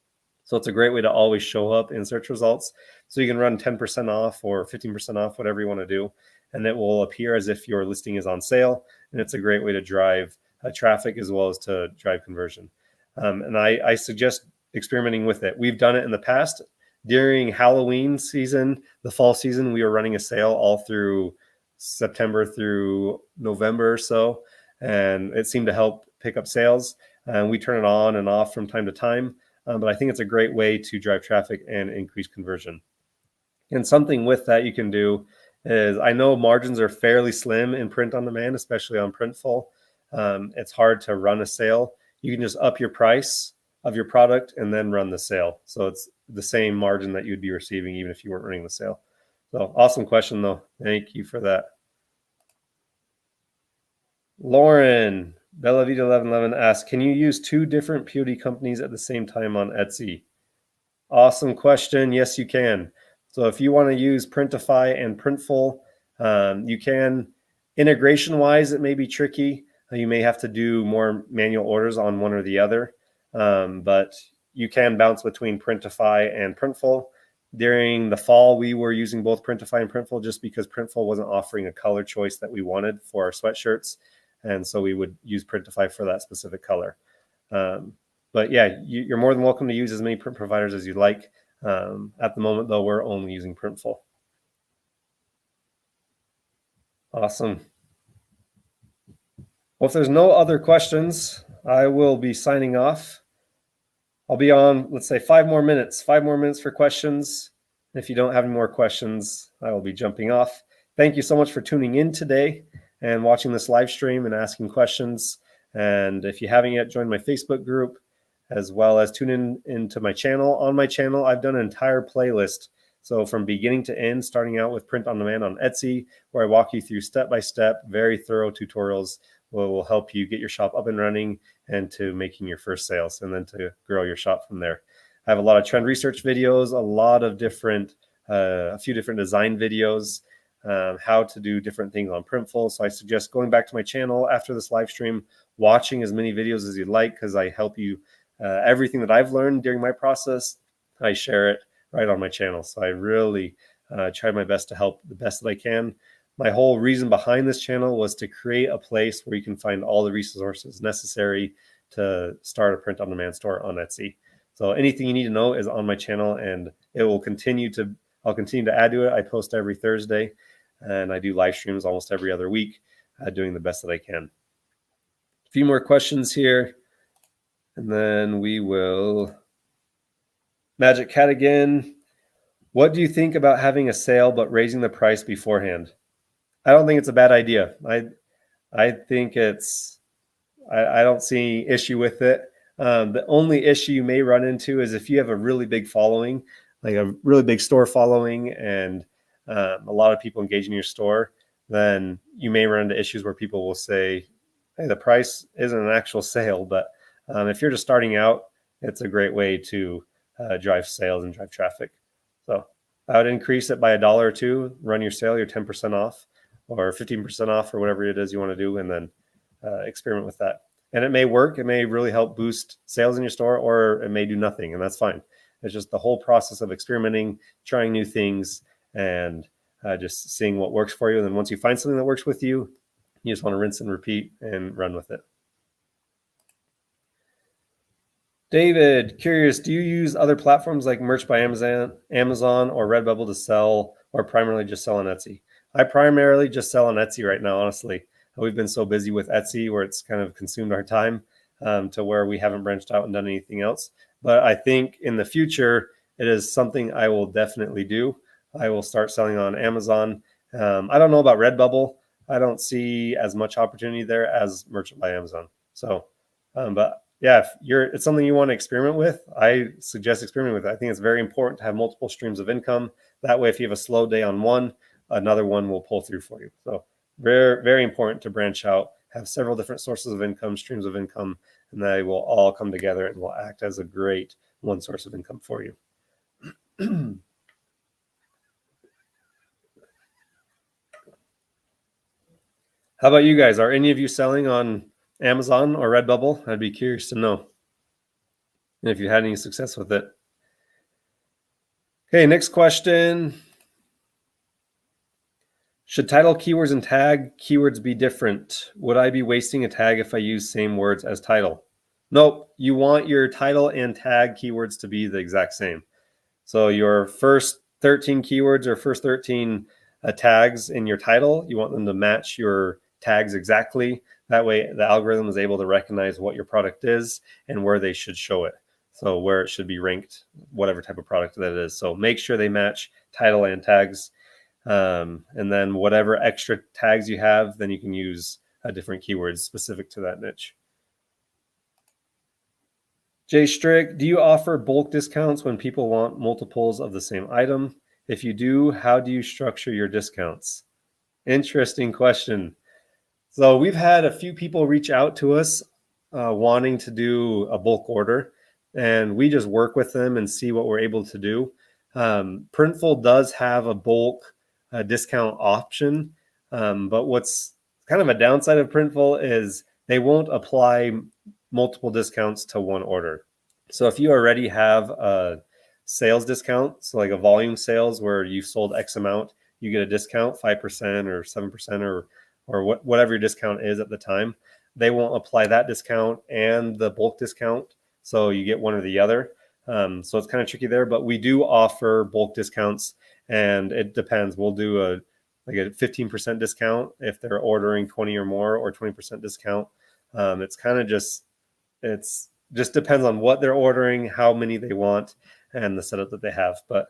A: So it's a great way to always show up in search results. So you can run 10% off or 15% off, whatever you want to do, and it will appear as if your listing is on sale. And it's a great way to drive traffic as well as to drive conversion. And I suggest experimenting with it. We've done it in the past. During Halloween season, the fall season, we were running a sale all through September through November or so, and it seemed to help pick up sales. And we turn it on and off from time to time, but I think it's a great way to drive traffic and increase conversion. And something with that you can do is, I know margins are fairly slim in print on demand, especially on Printful. It's hard to run a sale. You can just up your price of your product and then run the sale. So it's the same margin that you'd be receiving even if you weren't running the sale. So awesome question though. Thank you for that. Lauren, Bellavita 1111 asks, can you use 2 different POD companies at the same time on Etsy? Awesome question. Yes, you can. So if you want to use Printify and Printful, you can. Integration wise, it may be tricky. You may have to do more manual orders on one or the other, but you can bounce between Printify and Printful. During the fall, we were using both Printify and Printful just because Printful wasn't offering a color choice that we wanted for our sweatshirts. And so we would use Printify for that specific color. But yeah, you're more than welcome to use as many print providers as you'd like. At the moment, though, we're only using Printful. Awesome. Well, if there's no other questions, I will be signing off. I'll be on, let's say, 5 more minutes for questions. If you don't have any more questions, I will be jumping off. Thank you so much for tuning in today and watching this live stream and asking questions. And if you haven't yet, join my Facebook group, as well as tune into my channel. On my channel, I've done an entire playlist. So from beginning to end, starting out with print on demand on Etsy, where I walk you through step-by-step, very thorough tutorials will help you get your shop up and running and to making your first sales, and then to grow your shop from there. I have a lot of trend research videos, a few different design videos, how to do different things on Printful. So I suggest going back to my channel after this live stream, watching as many videos as you'd like, because I help you everything that I've learned during my process, I share it right on my channel. So I really try my best to help the best that I can. My whole reason behind this channel was to create a place where you can find all the resources necessary to start a print-on-demand store on Etsy. So anything you need to know is on my channel, and I'll continue to add to it. I post every Thursday, and I do live streams almost every other week, doing the best that I can. A few more questions here, and then we will. Magic Cat again. What do you think about having a sale but raising the price beforehand? I don't think it's a bad idea. I think I don't see issue with it. The only issue you may run into is if you have a really big following, like a really big store following, and a lot of people engage in your store, then you may run into issues where people will say, hey, the price isn't an actual sale. But if you're just starting out, it's a great way to drive sales and drive traffic. So I would increase it by $1 or $2, run your sale, you're 10% off or 15% off or whatever it is you want to do, and then experiment with that. And it may work. It may really help boost sales in your store, or it may do nothing, and that's fine. It's just the whole process of experimenting, trying new things, and just seeing what works for you. And then once you find something that works with you, you just want to rinse and repeat and run with it. David, curious, do you use other platforms like Merch by Amazon or Redbubble to sell, or primarily just sell on Etsy? I primarily just sell on Etsy right now, honestly. We've been so busy with Etsy where it's kind of consumed our time to where we haven't branched out and done anything else. But I think in the future, it is something I will definitely do. I will start selling on Amazon, I don't know about Redbubble. I don't see as much opportunity there as Merchant by Amazon. So, but yeah, if it's something you want to experiment with, I suggest experimenting with it. I think it's very important to have multiple streams of income. That way, if you have a slow day on one, another one will pull through for you. So very, very important to branch out, have several different sources of income, streams of income, and they will all come together and will act as a great one source of income for you. How about you guys? Are any of you selling on Amazon or Redbubble? I'd be curious to know. And if you had any success with it. Okay, next question. Should title keywords and tag keywords be different? Would I be wasting a tag if I use same words as title? Nope, you want your title and tag keywords to be the exact same. So your first 13 keywords or first 13 tags in your title, you want them to match your tags exactly. That way the algorithm is able to recognize what your product is and where they should show it. So where it should be ranked, whatever type of product that is. So make sure they match title and tags. And then whatever extra tags you have, then you can use different keywords specific to that niche. Jay Strick, do you offer bulk discounts when people want multiples of the same item? If you do, how do you structure your discounts? Interesting question. So we've had a few people reach out to us wanting to do a bulk order, and we just work with them and see what we're able to do. Printful does have a bulk discount option, but what's kind of a downside of Printful is they won't apply multiple discounts to one order. So if you already have a sales discount, so like a volume sales where you've sold X amount, you get a discount, 5% or 7% or whatever your discount is at the time. They won't apply that discount and the bulk discount, so you get one or the other. So it's kind of tricky there, but we do offer bulk discounts, and it depends. We'll do a 15% discount if they're ordering 20 or more, or 20% discount. It's kind of just depends on what they're ordering, how many they want, and the setup that they have. But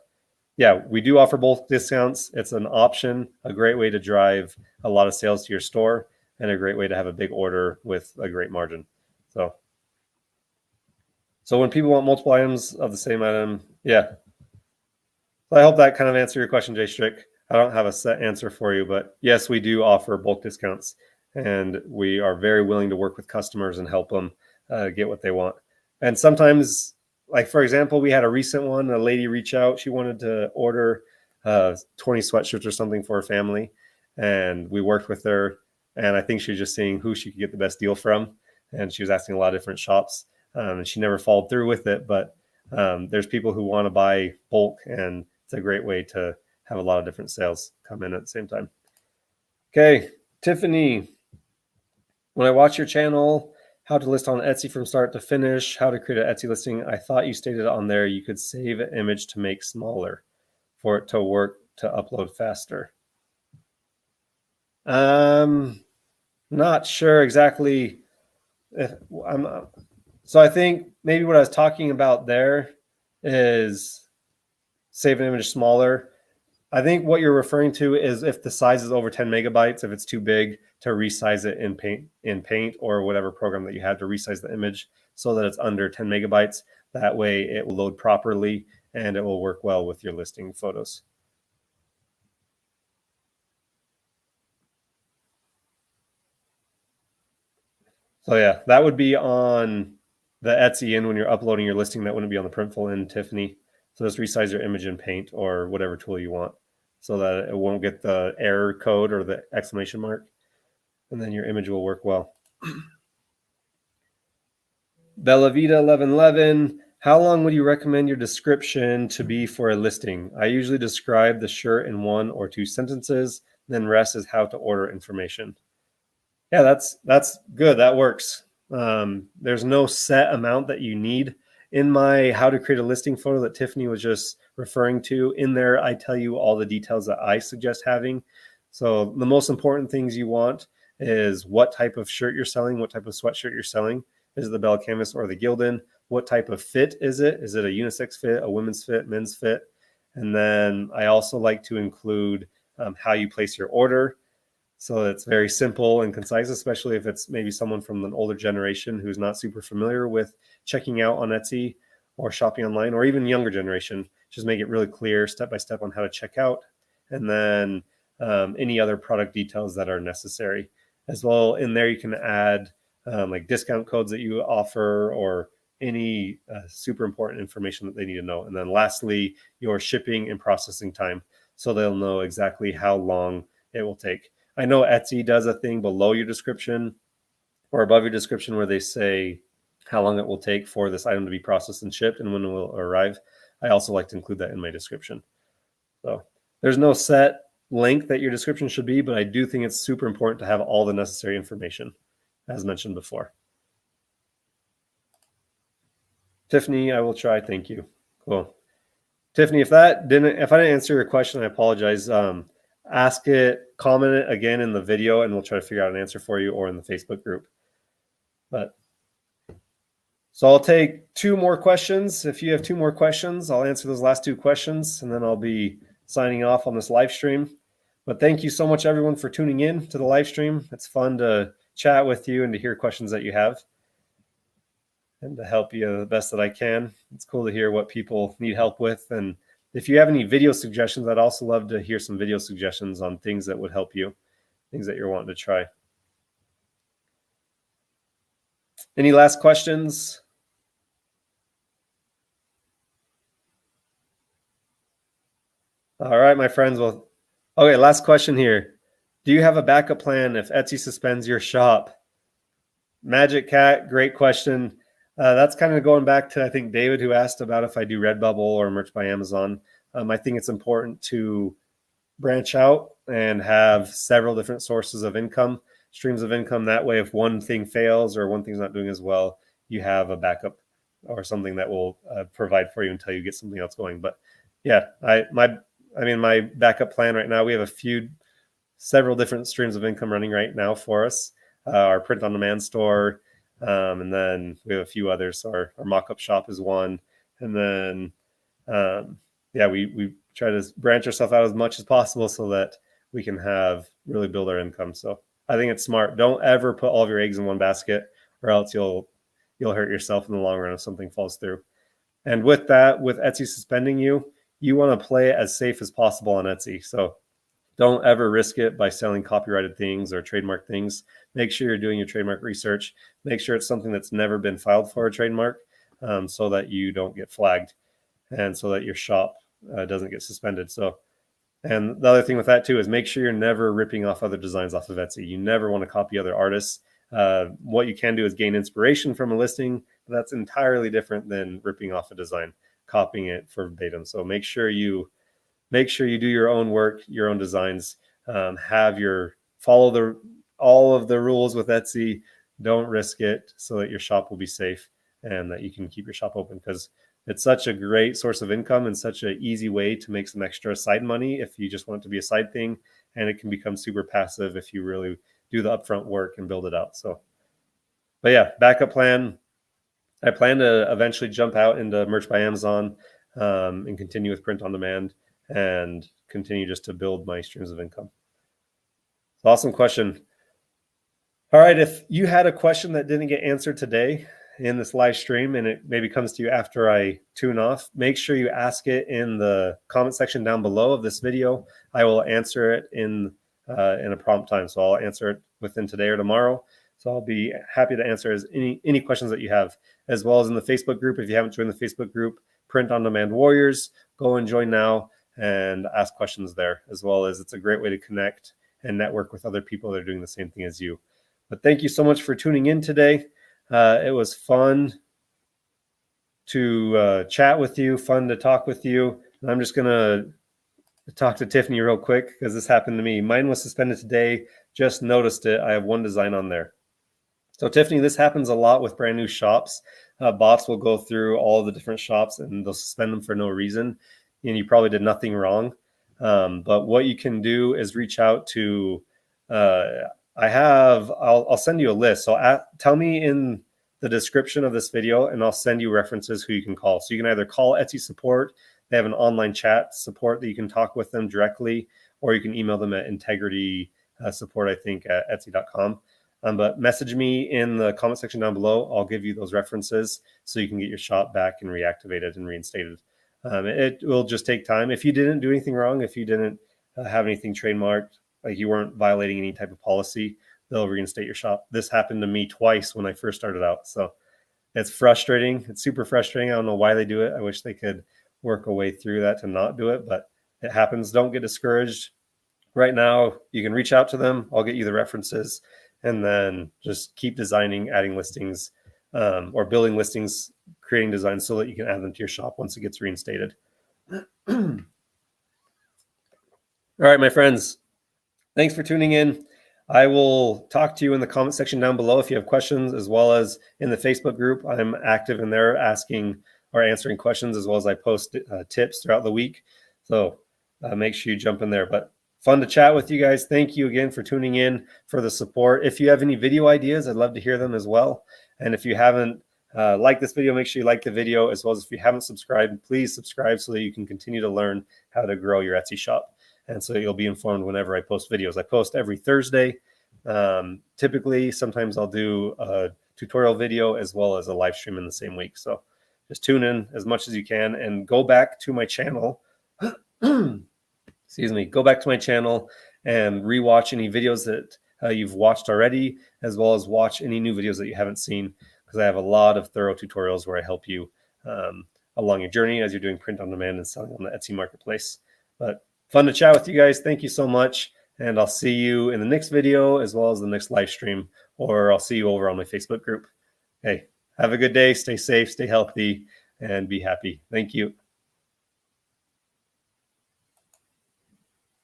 A: yeah, we do offer bulk discounts. It's an option, a great way to drive a lot of sales to your store, and a great way to have a big order with a great margin. So when people want multiple items of the same item, yeah. So I hope that kind of answered your question, Jay Strick. I don't have a set answer for you, but yes, we do offer bulk discounts, and we are very willing to work with customers and help them get what they want. And sometimes, like for example, we had a recent one, a lady reach out. She wanted to order 20 sweatshirts or something for her family, and we worked with her. And I think she was just seeing who she could get the best deal from, and she was asking a lot of different shops, and she never followed through with it. But there's people who want to buy bulk, and it's a great way to have a lot of different sales come in at the same time. Okay, Tiffany, when I watch your channel, how to list on Etsy from start to finish, how to create an Etsy listing, I thought you stated on there you could save an image to make smaller for it to work to upload faster. Not sure exactly. So I think maybe what I was talking about there is save an image smaller. I think what you're referring to is if the size is over 10 megabytes, if it's too big, to resize it in Paint or whatever program that you have to resize the image so that it's under 10 megabytes. That way it will load properly and it will work well with your listing photos. So yeah, that would be on the Etsy end when you're uploading your listing. That wouldn't be on the Printful end, Tiffany. So just resize your image in Paint or whatever tool you want so that it won't get the error code or the exclamation mark. And then your image will work well. Bellavita 1111, how long would you recommend your description to be for a listing? I usually describe the shirt in 1 or 2 sentences, then rest is how to order information. Yeah, that's good. That works. There's no set amount that you need. In my how to create a listing photo that Tiffany was just referring to, in there, I tell you all the details that I suggest having. So the most important things you want is what type of shirt you're selling, what type of sweatshirt you're selling. Is it the Bell Canvas or the Gildan? What type of fit is it? Is it a unisex fit, a women's fit, men's fit? And then I also like to include how you place your order. So it's very simple and concise, especially if it's maybe someone from an older generation who's not super familiar with checking out on Etsy or shopping online, or even younger generation. Just make it really clear step by step on how to check out, and then any other product details that are necessary. As well, in there you can add like discount codes that you offer, or any super important information that they need to know. And then lastly, your shipping and processing time, so they'll know exactly how long it will take. I know Etsy does a thing below your description or above your description where they say how long it will take for this item to be processed and shipped and when it will arrive. I also like to include that in my description. So there's no set length that your description should be, but I do think it's super important to have all the necessary information, as mentioned before. Tiffany, I will try. Thank you. Cool. Tiffany, if I didn't answer your question, I apologize. Ask it, comment it again in the video, and we'll try to figure out an answer for you, or in the Facebook group. So I'll take 2 more questions. If you have 2 more questions, I'll answer those last 2 questions, and then I'll be signing off on this live stream. But thank you so much, everyone, for tuning in to the live stream. It's fun to chat with you and to hear questions that you have, and to help you the best that I can. It's cool to hear what people need help with. And if you have any video suggestions, I'd also love to hear some video suggestions on things that would help you, things that you're wanting to try. Any last questions? All right, my friends. Well, okay, last question here. Do you have a backup plan if Etsy suspends your shop? Magic Cat, great question. That's kind of going back to, I think, David, who asked about if I do Redbubble or merch by Amazon. I think it's important to branch out and have several different sources of income, streams of income. That way, if one thing fails or one thing's not doing as well, you have a backup or something that will provide for you until you get something else going. But yeah, my backup plan right now, we have several different streams of income running right now for us. Our print on demand store, and then we have a few others. Our Mockup shop is one, and then we try to branch ourselves out as much as possible so that we can really build our income. So I think it's smart. Don't ever put all of your eggs in one basket, or else you'll hurt yourself in the long run if something falls through. And with that, with Etsy suspending you want to play it as safe as possible on Etsy. So don't ever risk it by selling copyrighted things or trademark things. Make sure you're doing your trademark research. Make sure it's something that's never been filed for a trademark, so that you don't get flagged, and so that your shop doesn't get suspended. So, and the other thing with that too is make sure you're never ripping off other designs off of Etsy. You never want to copy other artists. What you can do is gain inspiration from a listing, but that's entirely different than ripping off a design, copying it verbatim. So make sure you do your own work, your own designs. Follow all of the rules with Etsy. Don't risk it, so that your shop will be safe and that you can keep your shop open, because it's such a great source of income and such an easy way to make some extra side money if you just want it to be a side thing, and it can become super passive if you really do the upfront work and build it out. So, but yeah, backup plan. I plan to eventually jump out into merch by Amazon, and continue with print on demand, and continue just to build my streams of income. Awesome question. All right, if you had a question that didn't get answered today in this live stream, and it maybe comes to you after I tune off, make sure you ask it in the comment section down below of this video. I will answer it in a prompt time. So I'll answer it within today or tomorrow. So I'll be happy to answer any questions that you have, as well as in the Facebook group. If you haven't joined the Facebook group, Print on Demand Warriors, go and join now and ask questions there, as well as it's a great way to connect and network with other people that are doing the same thing as you. But thank you so much for tuning in today. It was fun to chat with you, fun to talk with you. And I'm just going to talk to Tiffany real quick, because this happened to me. Mine was suspended today. Just noticed it. I have one design on there. So Tiffany, this happens a lot with brand new shops. Bots will go through all the different shops and they'll suspend them for no reason. And you probably did nothing wrong. But what you can do is reach out to, I'll send you a list. So tell me in the description of this video, and I'll send you references who you can call. So you can either call Etsy support. They have an online chat support that you can talk with them directly, or you can email them at integrity support, I think, at etsy.com. But message me in the comment section down below. I'll give you those references so you can get your shop back and reactivated and reinstated. It will just take time. If you didn't do anything wrong, if you didn't have anything trademarked, like you weren't violating any type of policy, they'll reinstate your shop. This happened to me twice when I first started out. So it's frustrating. It's super frustrating. I don't know why they do it. I wish they could work a way through that to not do it, but it happens. Don't get discouraged. Right now, you can reach out to them. I'll get you the references, and then just keep designing, adding listings, or building listings, creating designs so that you can add them to your shop once it gets reinstated. All right, my friends, thanks for tuning in. I will talk to you in the comment section down below if you have questions, as well as in the Facebook group. I'm active in there asking or answering questions, as well as I post tips throughout the week. So make sure you jump in there. But fun to chat with you guys. Thank you again for tuning in, for the support. If you have any video ideas, I'd love to hear them as well. And if you haven't liked this video, make sure you like the video, as well as if you haven't subscribed, please subscribe so that you can continue to learn how to grow your Etsy shop. And so you'll be informed whenever I post videos. I post every Thursday. Typically, sometimes I'll do a tutorial video as well as a live stream in the same week. So just tune in as much as you can and go back to my channel. Excuse me. Go back to my channel and rewatch any videos that you've watched already, as well as watch any new videos that you haven't seen, because I have a lot of thorough tutorials where I help you along your journey as you're doing print on demand and selling on the Etsy marketplace. But fun to chat with you guys. Thank you so much. And I'll see you in the next video, as well as the next live stream, or I'll see you over on my Facebook group. Hey, have a good day. Stay safe, stay healthy, and be happy. Thank you.